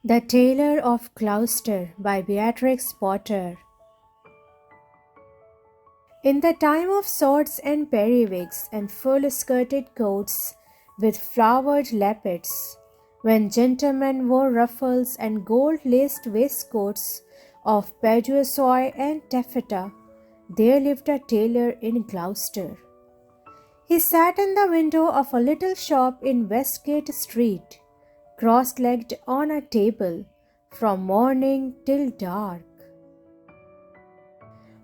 The Tailor of Gloucester by Beatrix Potter. In the time of swords and periwigs and full-skirted coats with flowered lappets, when gentlemen wore ruffles and gold-laced waistcoats of paduasoy and taffeta, there lived a tailor in Gloucester. He sat in the window of a little shop in Westgate Street, cross-legged on a table, from morning till dark.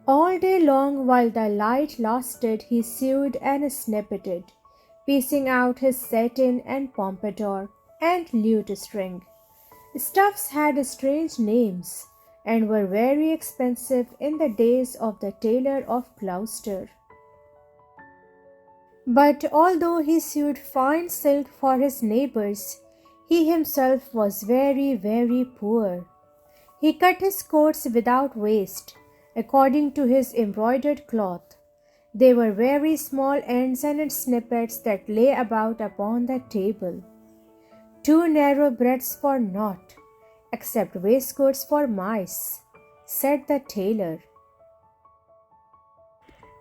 All day long while the light lasted he sewed and snippeted, piecing out his satin and pompadour and lute string. Stuffs had strange names and were very expensive in the days of the Tailor of Gloucester. But although he sewed fine silk for his neighbours, he himself was very, very poor. He cut his coats without waist, according to his embroidered cloth. They were very small ends and snippets that lay about upon the table. Two narrow breadths for naught, except waistcoats for mice, said the tailor.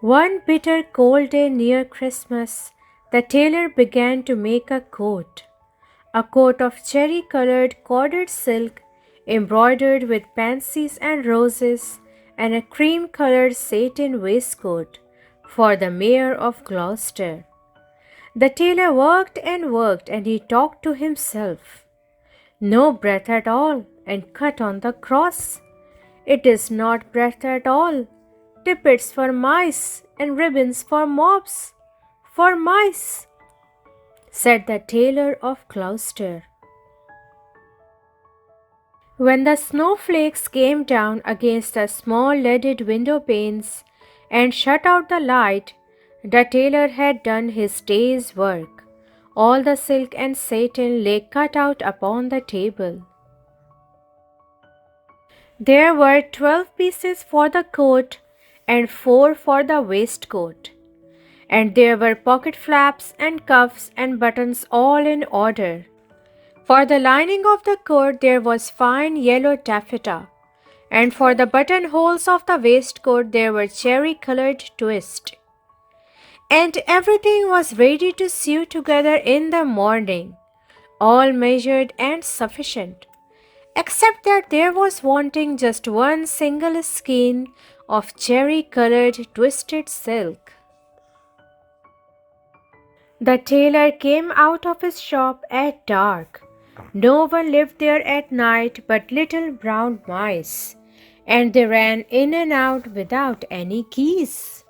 One bitter cold day near Christmas, the tailor began to make a coat of cherry-colored corded silk embroidered with pansies and roses, and a cream-colored satin waistcoat for the Mayor of Gloucester. The tailor worked, and he talked to himself. No breadth at all, and cut on the cross. It is not breadth at all. Tippets for mice, and ribbons for mops. For mice, said the Tailor of Gloucester. When the snowflakes came down against the small leaded window panes and shut out the light, the tailor had done his day's work. All the silk and satin lay cut out upon the table. There were 12 pieces for the coat and 4 for the waistcoat, and there were pocket flaps and cuffs and buttons all in order. For the lining of the coat there was fine yellow taffeta, and for the buttonholes of the waistcoat there were cherry-colored twist. And everything was ready to sew together in the morning, all measured and sufficient, except that there was wanting just one single skein of cherry-colored twisted silk. The tailor came out of his shop at dark. No one lived there at night but little brown mice, and they ran in and out without any keys.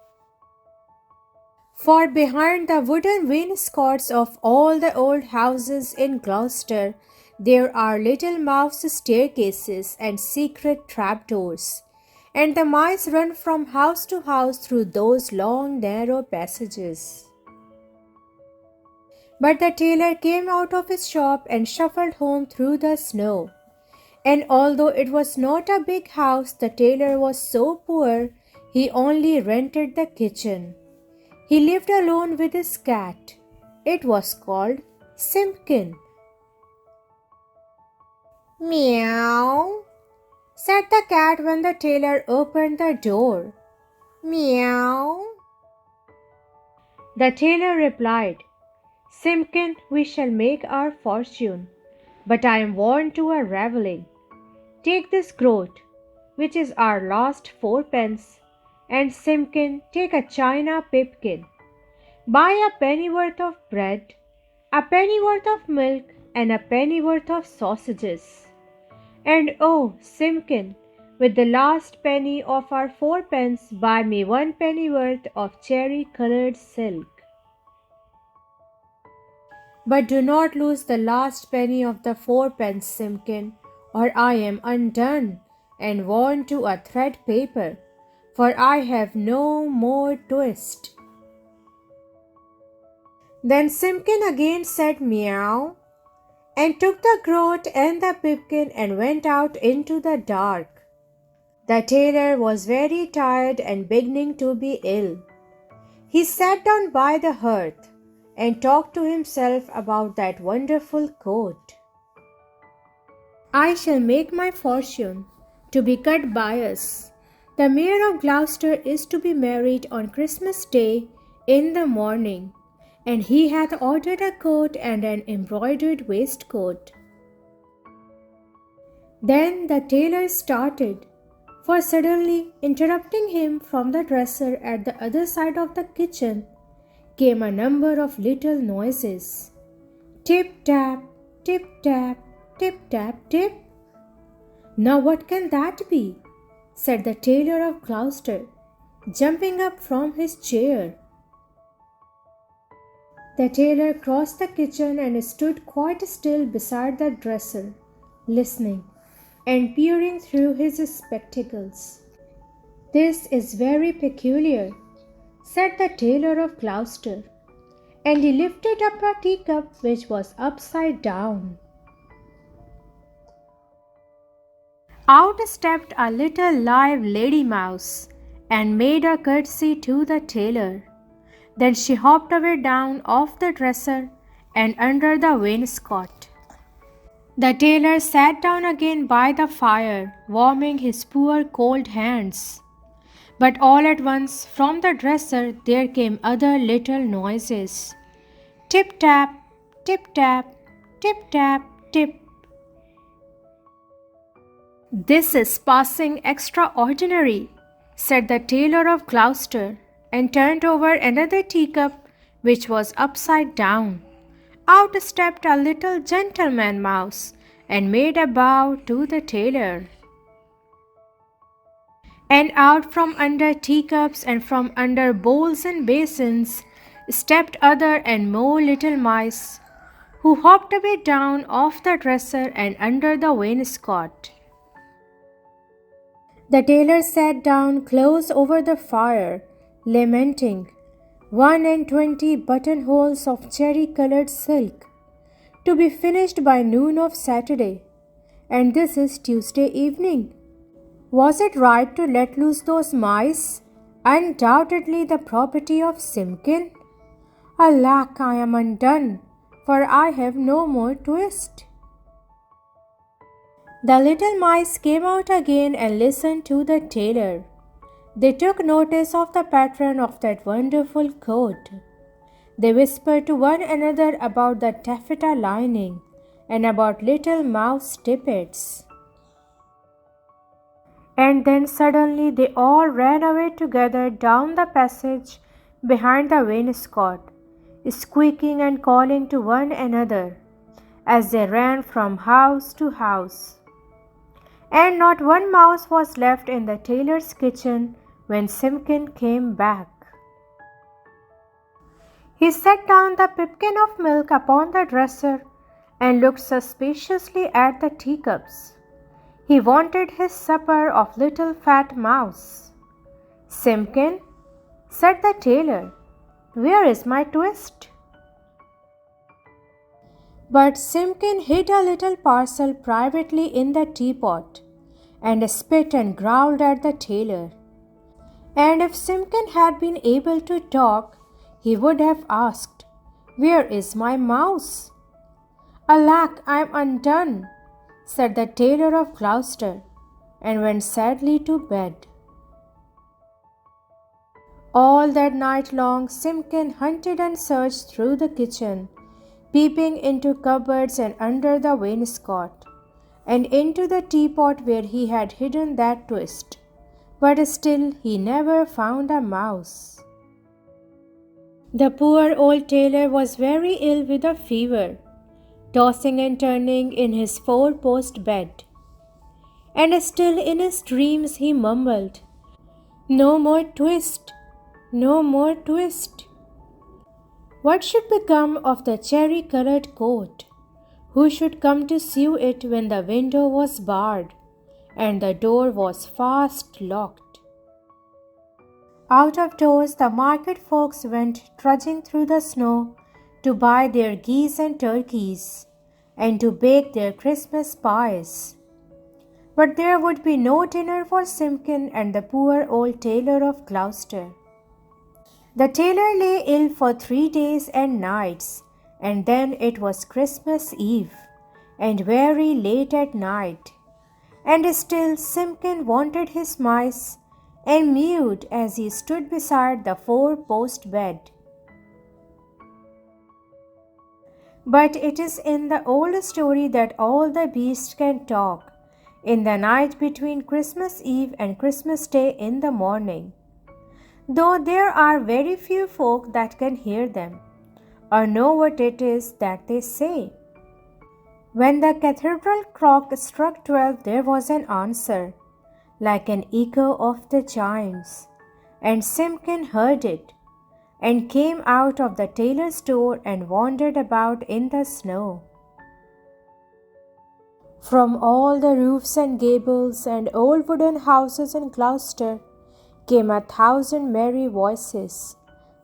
For behind the wooden wainscots of all the old houses in Gloucester, there are little mouse staircases and secret trapdoors, and the mice run from house to house through those long narrow passages. But the tailor came out of his shop and shuffled home through the snow. And although it was not a big house, the tailor was so poor he only rented the kitchen. He lived alone with his cat. It was called Simpkin. "Meow," said the cat when the tailor opened the door. "Meow." The tailor replied, "Simpkin, we shall make our fortune, but I am worn to a ravelling. Take this groat, which is our last 4 pence, and Simpkin, take a china pipkin. Buy a pennyworth of bread, a pennyworth of milk, and a pennyworth of sausages. And oh, Simpkin, with the last penny of our 4 pence, buy me 1 pennyworth of cherry-colored silk. But do not lose the last penny of the 4 pence, Simpkin, or I am undone and worn to a thread paper, for I have no more twist." Then Simpkin again said meow, and took the groat and the pipkin and went out into the dark. The tailor was very tired and beginning to be ill. He sat down by the hearth and talked to himself about that wonderful coat. I shall make my fortune to be cut by us. The Mayor of Gloucester is to be married on Christmas Day in the morning, and he hath ordered a coat and an embroidered waistcoat. Then the tailor started, for suddenly interrupting him from the dresser at the other side of the kitchen came a number of little noises. Tip-tap, tip-tap, tip-tap, tip. Now what can that be? Said the Tailor of Gloucester, jumping up from his chair. The tailor crossed the kitchen and stood quite still beside the dresser, listening and peering through his spectacles. This is very peculiar, said the Tailor of Gloucester, and he lifted up a teacup which was upside down. Out stepped a little live lady mouse and made a curtsy to the tailor. Then she hopped away down off the dresser and under the wainscot. The tailor sat down again by the fire, warming his poor cold hands. But all at once from the dresser there came other little noises. Tip-tap, tip-tap, tip-tap, tip. This is passing extraordinary, said the Tailor of Gloucester, and turned over another teacup which was upside down. Out stepped a little gentleman mouse and made a bow to the tailor. And out from under teacups and from under bowls and basins stepped other and more little mice, who hopped away down off the dresser and under the wainscot. The tailor sat down close over the fire, lamenting 21 buttonholes of cherry-colored silk, to be finished by noon of Saturday, and this is Tuesday evening. Was it right to let loose those mice, undoubtedly the property of Simpkin? Alack, I am undone, for I have no more twist. The little mice came out again and listened to the tailor. They took notice of the pattern of that wonderful coat. They whispered to one another about the taffeta lining and about little mouse tippets. And then suddenly they all ran away together down the passage behind the wainscot, squeaking and calling to one another as they ran from house to house. And not one mouse was left in the tailor's kitchen when Simpkin came back. He set down the pipkin of milk upon the dresser and looked suspiciously at the teacups. He wanted his supper of little fat mouse. Simpkin, said the tailor, where is my twist? But Simpkin hid a little parcel privately in the teapot, and spit and growled at the tailor. And if Simpkin had been able to talk, he would have asked, where is my mouse? Alack, I am undone, said the Tailor of Gloucester, and went sadly to bed. All that night long Simpkin hunted and searched through the kitchen, peeping into cupboards and under the wainscot, and into the teapot where he had hidden that twist, but still he never found a mouse. The poor old tailor was very ill with a fever, tossing and turning in his four-post bed, and still in his dreams he mumbled, "No more twist, no more twist." What should become of the cherry-colored coat? Who should come to sew it when the window was barred and the door was fast locked? Out of doors the market folks went trudging through the snow to buy their geese and turkeys and to bake their Christmas pies. But there would be no dinner for Simpkin and the poor old Tailor of Gloucester. The tailor lay ill for 3 days and nights, and then it was Christmas Eve, and very late at night. And still Simpkin wanted his mice and mewed as he stood beside the four-post bed. But it is in the old story that all the beasts can talk in the night between Christmas Eve and Christmas Day in the morning, though there are very few folk that can hear them or know what it is that they say. When the cathedral clock struck 12, there was an answer, like an echo of the chimes, and Simpkin heard it, and came out of the tailor's door and wandered about in the snow. From all the roofs and gables and old wooden houses in Gloucester came 1,000 merry voices,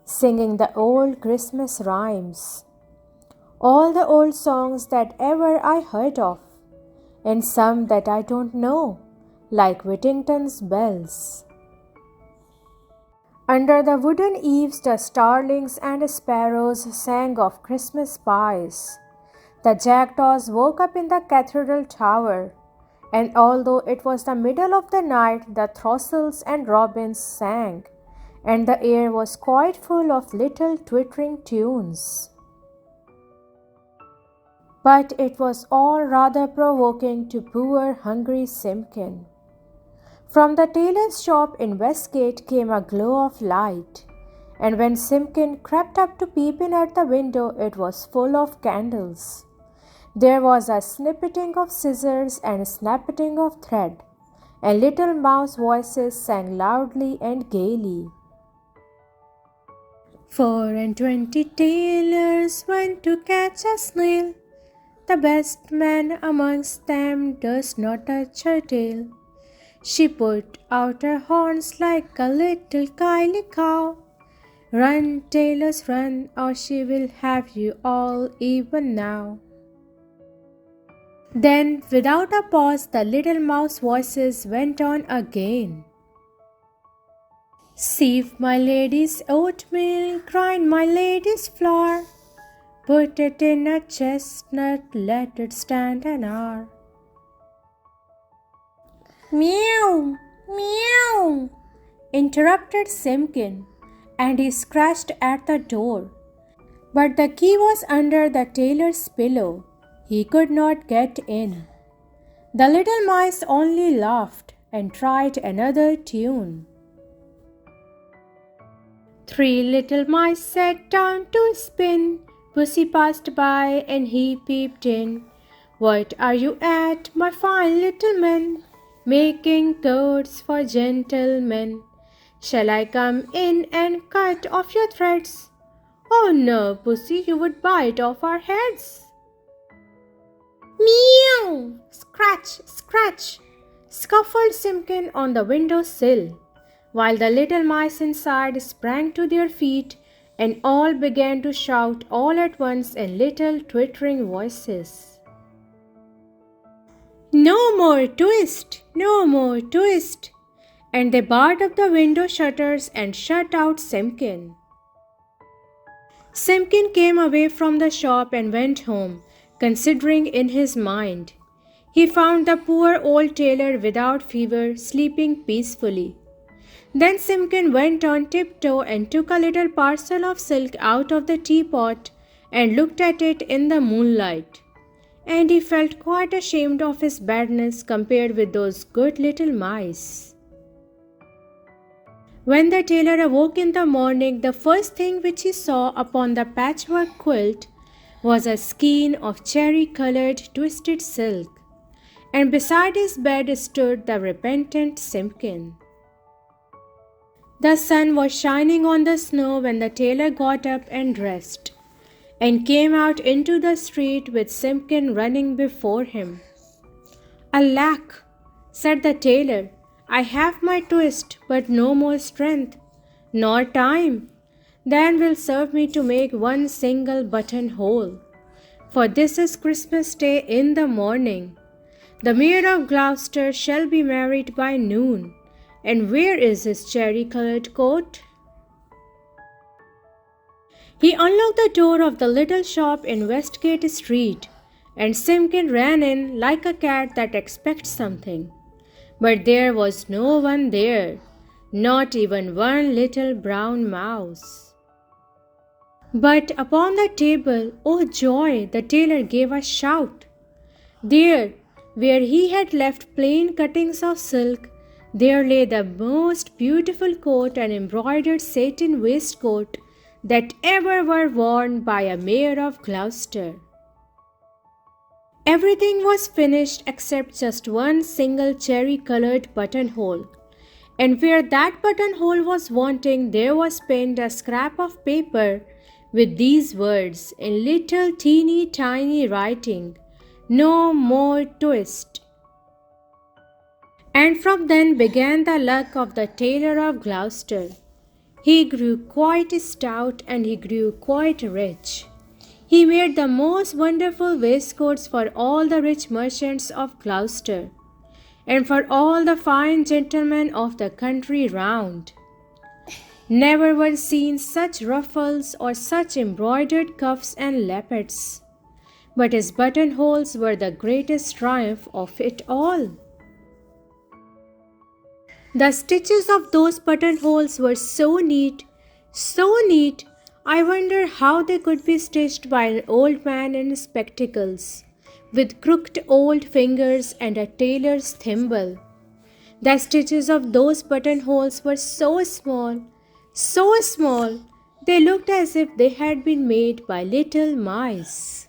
singing the old Christmas rhymes, all the old songs that ever I heard of, and some that I don't know, like Whittington's bells. Under the wooden eaves the starlings and sparrows sang of Christmas pies. The jackdaws woke up in the cathedral tower, and although it was the middle of the night, the throstles and robins sang, and the air was quite full of little twittering tunes. But it was all rather provoking to poor hungry Simpkin. From the tailor's shop in Westgate came a glow of light, and when Simpkin crept up to peep in at the window, it was full of candles. There was a snippeting of scissors and snappeting of thread, and little mouse voices sang loudly and gaily. 420 tailors went to catch a snail. The best man amongst them durst not touch her tail. She put out her horns like a little kylie cow. Run, tailors, run, or she will have you all even now. Then, without a pause, the little mouse voices went on again. Sieve my lady's oatmeal, grind my lady's flour. Put it in a chestnut, let it stand an hour. Meow, meow, interrupted Simpkin, and he scratched at the door. But the key was under the tailor's pillow. He could not get in. The little mice only laughed and tried another tune. 3 little mice sat down to spin. Pussy passed by and he peeped in. What are you at, my fine little men? Making coats for gentlemen. Shall I come in and cut off your threads? Oh no, pussy, you would bite off our heads. Meow! Scratch, scratch! Scuffled Simpkin on the window sill, while the little mice inside sprang to their feet and all began to shout all at once in little twittering voices. No more twist! No more twist! And they barred up the window shutters and shut out Simpkin. Simpkin came away from the shop and went home, considering in his mind. He found the poor old tailor without fever, sleeping peacefully. Then Simpkin went on tiptoe and took a little parcel of silk out of the teapot and looked at it in the moonlight. And he felt quite ashamed of his badness compared with those good little mice. When the tailor awoke in the morning, the first thing which he saw upon the patchwork quilt was a skein of cherry-colored twisted silk, and beside his bed stood the repentant Simpkin. The sun was shining on the snow when the tailor got up and dressed, and came out into the street with Simpkin running before him. Alack, said the tailor, I have my twist, but no more strength, nor time. Then will serve me to make one single button hole. For this is Christmas Day in the morning. The Mayor of Gloucester shall be married by noon. And where is his cherry-colored coat? He unlocked the door of the little shop in Westgate Street and Simpkin ran in like a cat that expects something. But there was no one there, not even one little brown mouse. But upon the table, oh joy, the tailor gave a shout. There, where he had left plain cuttings of silk, there lay the most beautiful coat and embroidered satin waistcoat that ever were worn by a mayor of Gloucester. Everything was finished except just one single cherry-colored buttonhole, and where that buttonhole was wanting, there was pinned a scrap of paper with these words in little teeny tiny writing, "No more twist." And from then began the luck of the Tailor of Gloucester. He grew quite stout and he grew quite rich. He made the most wonderful waistcoats for all the rich merchants of Gloucester, and for all the fine gentlemen of the country round. Never were seen such ruffles or such embroidered cuffs and lappets, but his buttonholes were the greatest triumph of it all. The stitches of those buttonholes were so neat, I wonder how they could be stitched by an old man in spectacles, with crooked old fingers and a tailor's thimble. The stitches of those buttonholes were so small, they looked as if they had been made by little mice.